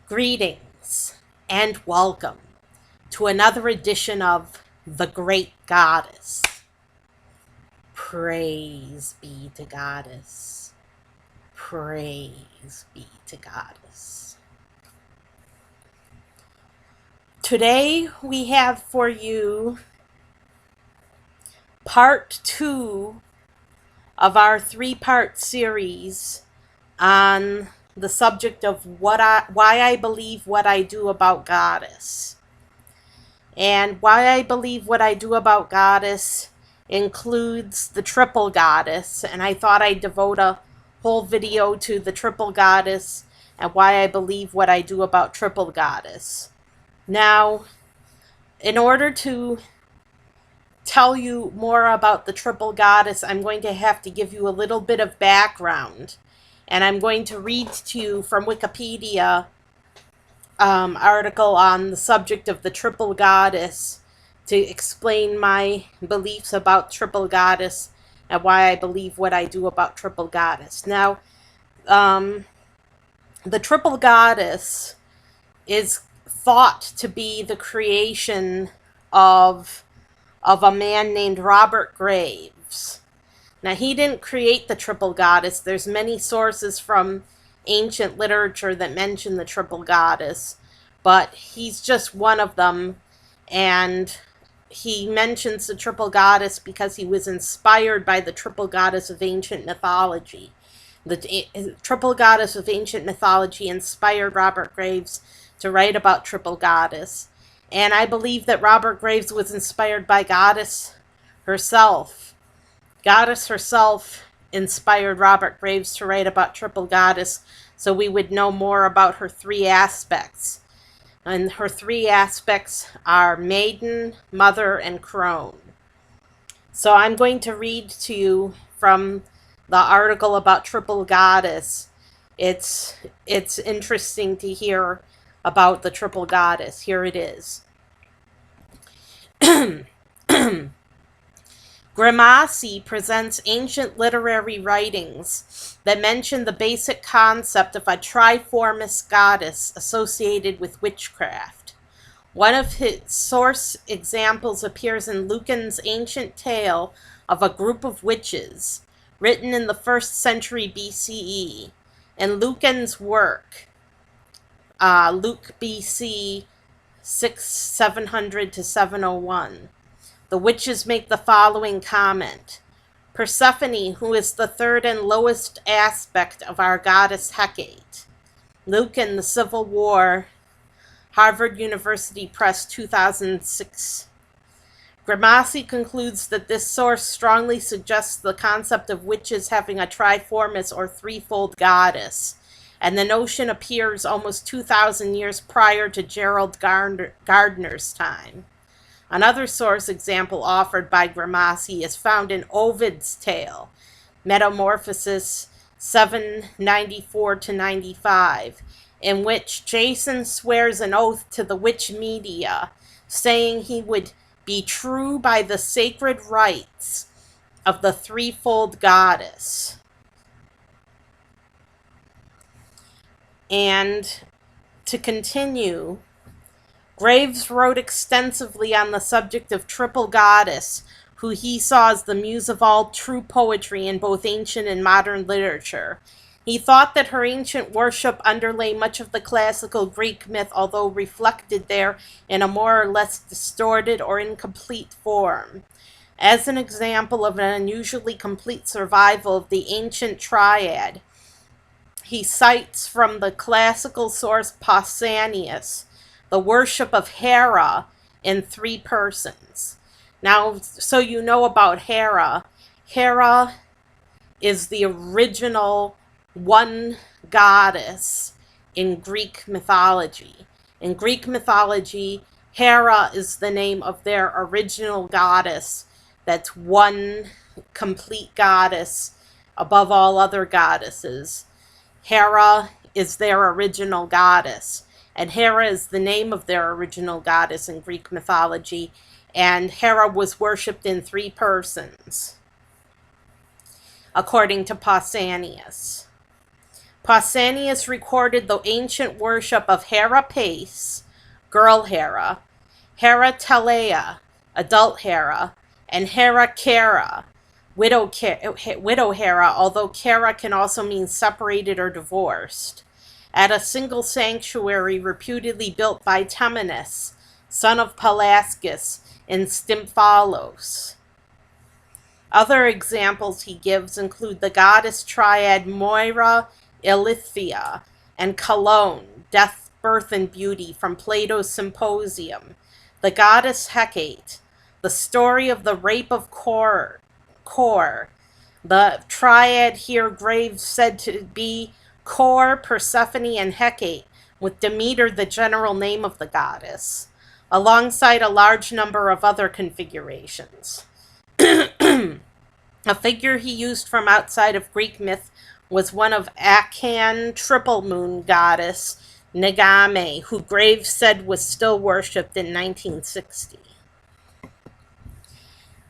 Greetings and welcome to another edition of The Great Goddess. Praise be to Goddess. Praise be to Goddess. Today we have for you part 2 of our 3-part series on the subject of why I believe what I do about Goddess. And why I believe what I do about Goddess includes the triple goddess, and I thought I'd devote a whole video to the triple goddess and why I believe what I do about triple goddess. Now, in order to tell you more about the triple goddess, I'm going to have to give you a little bit of background, and I'm going to read to you from Wikipedia article on the subject of the triple goddess to explain my beliefs about triple goddess and why I believe what I do about triple goddess. Now, the triple goddess is thought to be the creation of a man named Robert Graves. Now, he didn't create the triple goddess. There's many sources from ancient literature that mention the triple goddess, but he's just one of them, and he mentions the triple goddess because he was inspired by the triple goddess of ancient mythology. The triple goddess of ancient mythology inspired Robert Graves to write about triple goddess, and I believe that Robert Graves was inspired by Goddess herself. Goddess herself inspired Robert Graves to write about triple goddess so we would know more about her 3 aspects. And her 3 aspects are Maiden, Mother, and Crone. So I'm going to read to you from the article about triple goddess. It's interesting to hear about the triple goddess. Here it is. Grimassi presents ancient literary writings that mention the basic concept of a triformous goddess associated with witchcraft. One of his source examples appears in Lucan's ancient tale of a group of witches, written in the 1st century BCE. In Lucan's work, Luke BC 700 to 701, the witches make the following comment. Persephone, who is the 3rd and lowest aspect of our goddess Hecate. Lucan, The Civil War, Harvard University Press, 2006. Grimassi concludes that this source strongly suggests the concept of witches having a triformous or threefold goddess, and the notion appears almost 2,000 years prior to Gerald Gardner's time. Another source example offered by Grimassi is found in Ovid's tale, Metamorphosis 794 to 95, in which Jason swears an oath to the witch Medea, saying he would be true by the sacred rites of the threefold goddess. And to continue, Graves wrote extensively on the subject of triple goddess, who he saw as the muse of all true poetry in both ancient and modern literature. He thought that her ancient worship underlay much of the classical Greek myth, although reflected there in a more or less distorted or incomplete form. As an example of an unusually complete survival of the ancient triad, he cites from the classical source Pausanias the worship of Hera in 3 persons. Now, so you know about Hera, Hera is the original one goddess in Greek mythology. In Greek mythology, Hera is the name of their original goddess. That's one complete goddess above all other goddesses. Hera is their original goddess. And Hera is the name of their original goddess in Greek mythology. And Hera was worshipped in 3 persons, according to Pausanias. Pausanias recorded the ancient worship of Hera Pace, girl Hera, Hera Telea, adult Hera, and Hera Kara, widow Hera, although Kara can also mean separated or divorced, at a single sanctuary reputedly built by Temenus, son of Pelasgus, in Stymphalos. Other examples he gives include the goddess triad Moira, Ilithia, and Crone, death, birth, and beauty, from Plato's Symposium, the goddess Hecate, the story of the rape of Kor, the triad here Graves said to be Kor, Persephone, and Hecate, with Demeter the general name of the goddess, alongside a large number of other configurations. A figure he used from outside of Greek myth was one of Akan triple moon goddess Negame, who Graves said was still worshipped in 1960.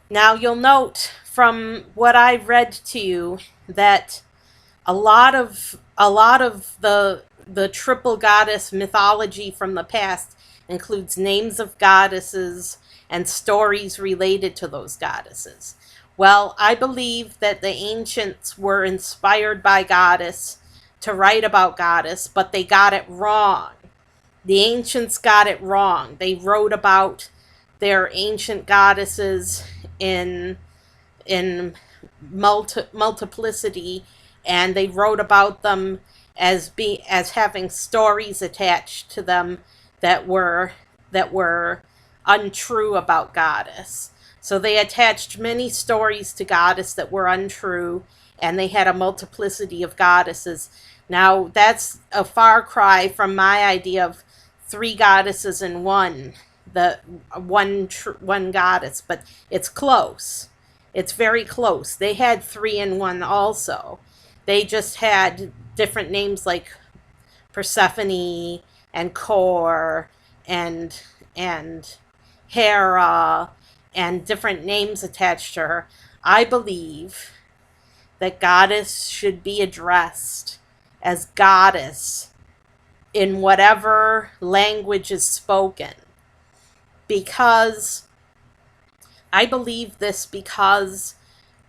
Now you'll note from what I read to you that a lot of the triple goddess mythology from the past includes names of goddesses and stories related to those goddesses. Well, I believe that the ancients were inspired by goddess to write about goddess, but they got it wrong. The ancients got it wrong. They wrote about their ancient goddesses in multiplicity, and they wrote about them as having stories attached to them that were untrue about goddess. So they attached many stories to goddess that were untrue, and they had a multiplicity of goddesses. Now, that's a far cry from my idea of three goddesses in one, the one goddess, but it's close. It's very close. They had three in one also. They just had different names like Persephone and Kor and Hera, and different names attached to her. I believe that goddess should be addressed as goddess in whatever language is spoken. Because I believe this, because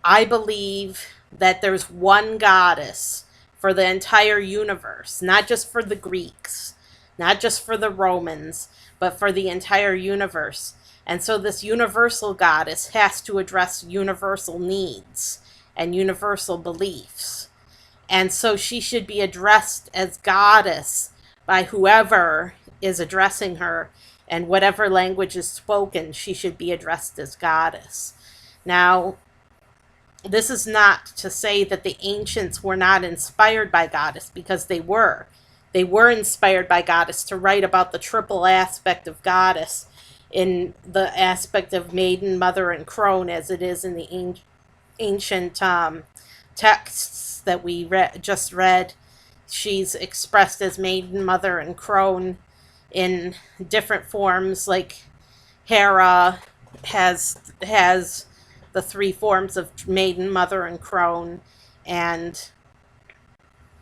I believe that there's one goddess for the entire universe, not just for the Greeks, not just for the Romans, but for the entire universe. And so this universal goddess has to address universal needs and universal beliefs. And so she should be addressed as goddess by whoever is addressing her, and whatever language is spoken, she should be addressed as goddess. Now, this is not to say that the ancients were not inspired by goddess, because they were. They were inspired by goddess to write about the triple aspect of goddess in the aspect of Maiden, Mother, and Crone, as it is in the ancient texts that we just read. She's expressed as Maiden, Mother, and Crone in different forms, like Hera has the three forms of Maiden, Mother, and Crone, and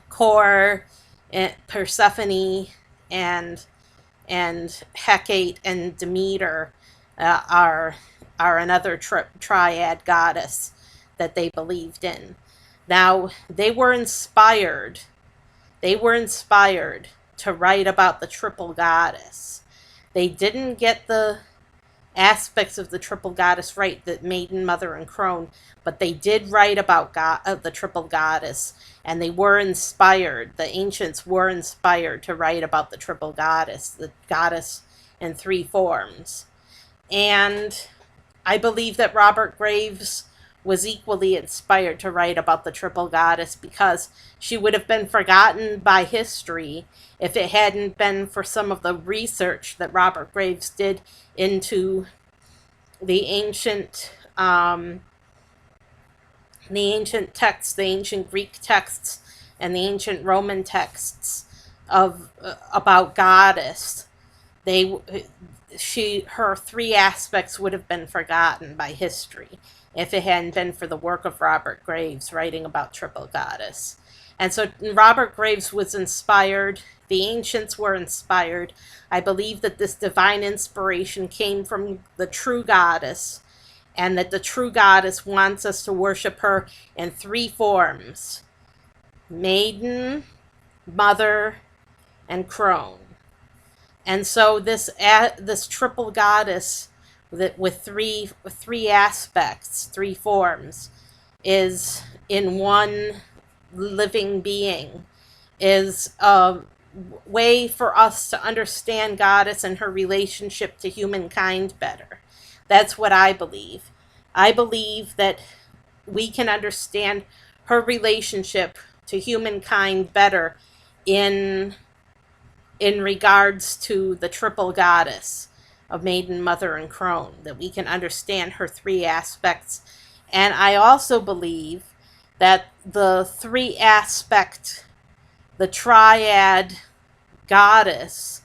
Kor, Persephone, and Hecate and Demeter are another triad goddess that they believed in. Now, they were inspired to write about the triple goddess. They didn't get the aspects of the triple goddess right, the Maiden, Mother, and Crone, but they did write about the triple goddess, and they were inspired. The ancients were inspired to write about the triple goddess, the goddess in three forms. And I believe that Robert Graves was equally inspired to write about the triple goddess, because she would have been forgotten by history if it hadn't been for some of the research that Robert Graves did into the ancient texts, the ancient Greek texts, and the ancient Roman texts of about goddess. her three aspects would have been forgotten by history if it hadn't been for the work of Robert Graves writing about Triple Goddess. And so Robert Graves was inspired. The ancients were inspired. I believe that this divine inspiration came from the true goddess, and that the true goddess wants us to worship her in three forms: Maiden, Mother, and Crone. And so this triple goddess that with three aspects, three forms, is in one living being, is a way for us to understand Goddess and her relationship to humankind better. That's what I believe. I believe that we can understand her relationship to humankind better in regards to the triple goddess of Maiden, Mother, and Crone, that we can understand her three aspects. And I also believe that the three aspect, the triad goddess,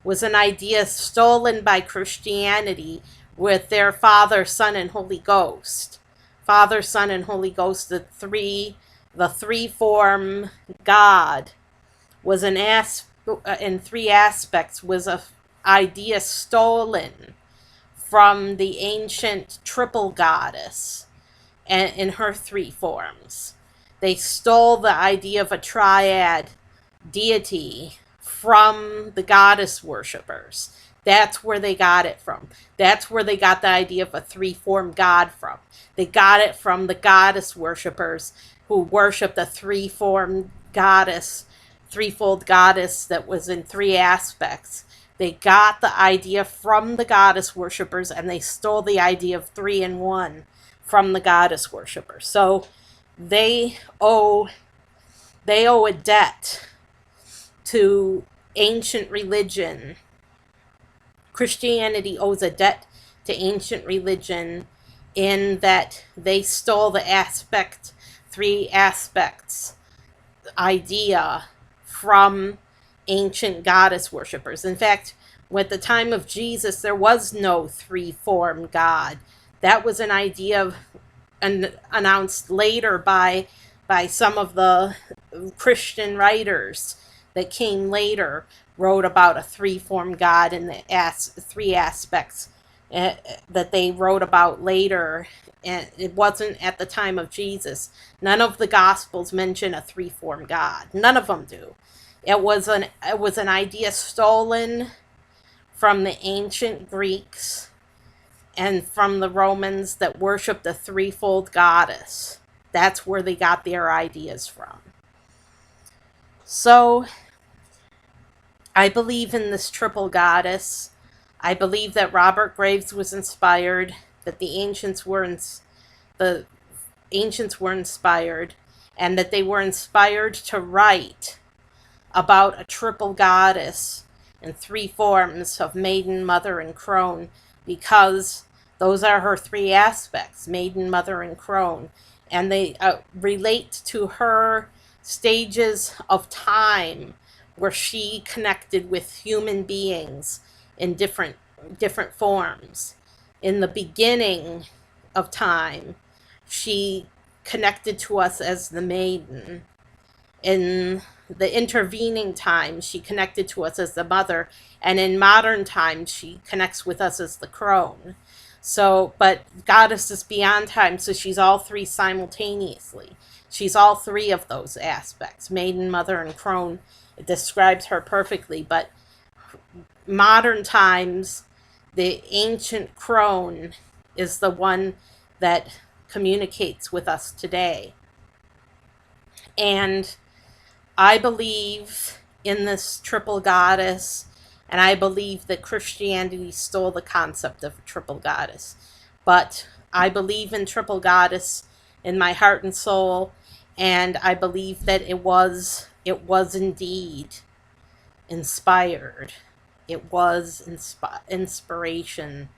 was an idea stolen by Christianity with their Father, Son, and Holy Ghost. Father, Son, and Holy Ghost, the three form God, was in three aspects, was a idea stolen from the ancient triple goddess and in her three forms. They stole the idea of a triad deity from the goddess worshippers. That's where they got it from. That's where they got the idea of a three-form God from. They got it from the goddess worshippers who worshiped a three-form goddess, threefold goddess that was in three aspects. They got the idea from the goddess worshippers, and they stole the idea of three in one from the goddess worshippers. So they owe a debt to ancient religion. Christianity owes a debt to ancient religion in that they stole the three aspects idea from ancient goddess worshippers. In fact, at the time of Jesus, there was no three-form God. That was an idea announced later by some of the Christian writers that came later, wrote about a three-form God and the three aspects that they wrote about later. And it wasn't at the time of Jesus. None of the Gospels mention a three-form God. None of them do. It was an idea stolen from the ancient Greeks and from the Romans that worshipped the threefold goddess. That's where they got their ideas from. So I believe in this triple goddess. I believe that Robert Graves was inspired, that the ancients were inspired, and that they were inspired to write about a triple goddess in three forms of Maiden, Mother, and Crone, because those are her three aspects: Maiden, Mother, and Crone, and they relate to her stages of time where she connected with human beings in different forms. In the beginning of time, she connected to us as the Maiden. In the intervening time, she connected to us as the Mother, and in modern times, she connects with us as the Crone. So, but Goddess is beyond time, so she's all three simultaneously. She's all three of those aspects: Maiden, Mother, and Crone. It describes her perfectly, but modern times, the ancient Crone is the one that communicates with us today. And I believe in this triple goddess, and I believe that Christianity stole the concept of a triple goddess. But I believe in triple goddess in my heart and soul, and I believe that it was indeed inspired. It was inspiration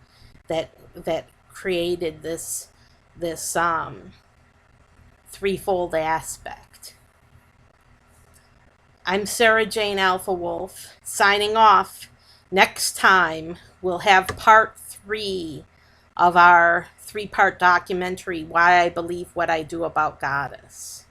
that created this threefold aspect. I'm Sarah Jane Alpha Wolf, signing off. Next time, we'll have part 3 of our 3-part documentary, Why I Believe What I Do About Goddess.